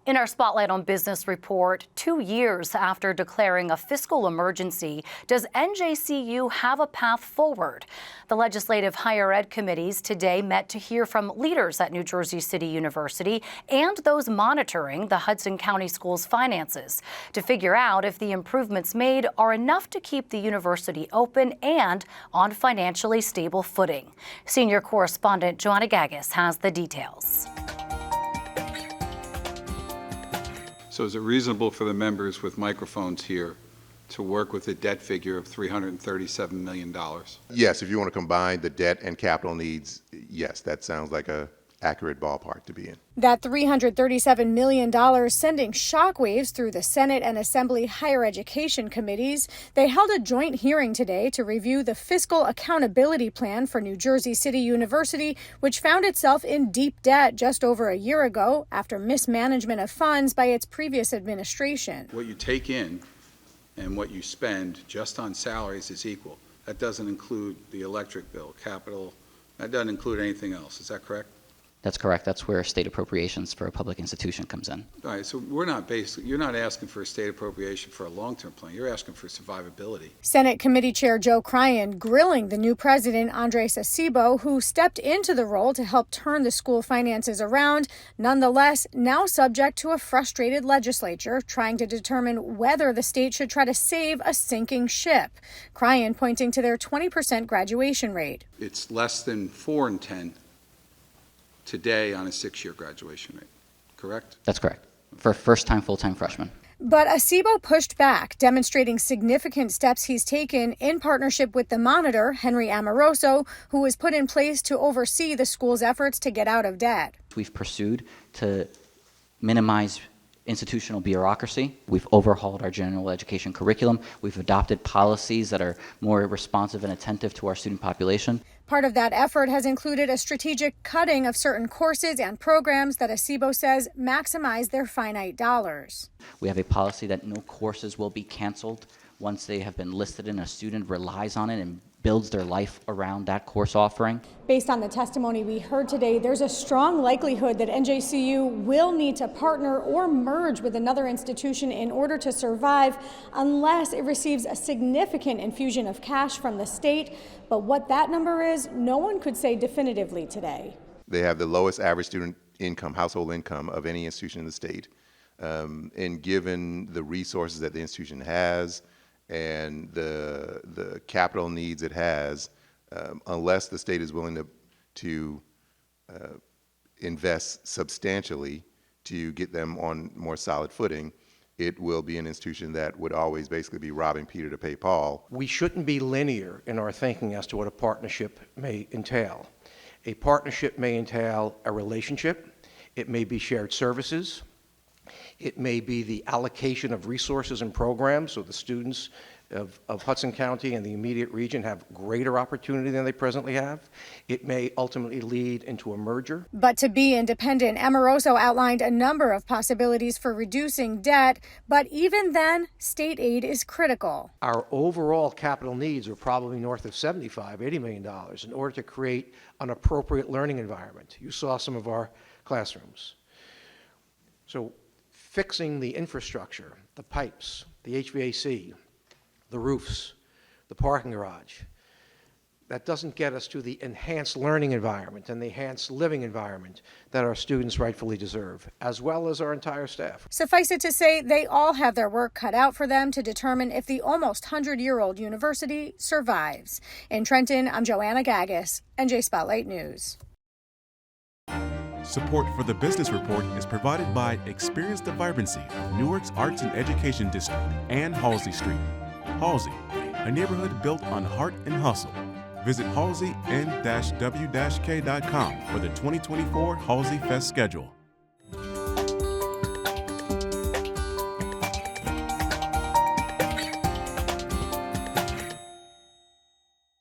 In our Spotlight on Business report, 2 years after declaring a fiscal emergency, does NJCU have a path forward? The legislative higher ed committees today met to hear from leaders at New Jersey City University and those monitoring the Hudson County Schools' finances to figure out if the improvements made are enough to keep the university open and on financially stable footing. Senior correspondent Joanna Gagis has the details. So is it reasonable for the members with microphones here to work with a debt figure of $337 million? Yes, if you want to combine the debt and capital needs, yes, that sounds like a accurate ballpark to be in. That $337 million sending shockwaves through the Senate and Assembly Higher Education committees. They held a joint hearing today to review the fiscal accountability plan for New Jersey City University, which found itself in deep debt just over a year ago after mismanagement of funds by its previous administration. What you take in and what you spend just on salaries is equal. That doesn't include the electric bill, capital. That doesn't include anything else. Is that correct? That's correct. That's where state appropriations for a public institution comes in. All right, so you're not asking for a state appropriation for a long-term plan. You're asking for survivability. Senate Committee Chair Joe Cryan grilling the new president, Andres Acebo, who stepped into the role to help turn the school finances around, nonetheless now subject to a frustrated legislature trying to determine whether the state should try to save a sinking ship. Cryan pointing to their 20% graduation rate. It's less than 4 in 10 today on a 6-year graduation rate, correct? That's correct. For first-time full-time freshmen. But Acebo pushed back, demonstrating significant steps he's taken in partnership with the monitor, Henry Amoroso, who was put in place to oversee the school's efforts to get out of debt. We've pursued to minimize institutional bureaucracy. We've overhauled our general education curriculum. We've adopted policies that are more responsive and attentive to our student population. Part of that effort has included a strategic cutting of certain courses and programs that Acebo says maximize their finite dollars. We have a policy that no courses will be canceled once they have been listed and a student relies on it and builds their life around that course offering. Based on the testimony we heard today, there's a strong likelihood that NJCU will need to partner or merge with another institution in order to survive unless it receives a significant infusion of cash from the state. But what that number is, no one could say definitively today. They have the lowest average student income, household income of any institution in the state. And given the resources that the institution has, and the capital needs it has, unless the state is willing to invest substantially to get them on more solid footing, it will be an institution that would always basically be robbing Peter to pay Paul. We shouldn't be linear in our thinking as to what a partnership may entail. A partnership may entail a relationship. It may be shared services. It may be the allocation of resources and programs so the students of Hudson County and the immediate region have greater opportunity than they presently have. It may ultimately lead into a merger. But to be independent, Amoroso outlined a number of possibilities for reducing debt, but even then, state aid is critical. Our overall capital needs are probably north of $75, $80 million in order to create an appropriate learning environment. You saw some of our classrooms. So fixing the infrastructure, the pipes, the HVAC, the roofs, the parking garage, that doesn't get us to the enhanced learning environment and the enhanced living environment that our students rightfully deserve, as well as our entire staff. Suffice it to say, they all have their work cut out for them to determine if the almost 100-year-old university survives. In Trenton, I'm Joanna Gagis, NJ Spotlight News. Support for the Business Report is provided by Experience the Vibrancy of Newark's Arts and Education District and Halsey Street. Halsey, a neighborhood built on heart and hustle. Visit halsey-w-k.com for the 2024 Halsey Fest schedule.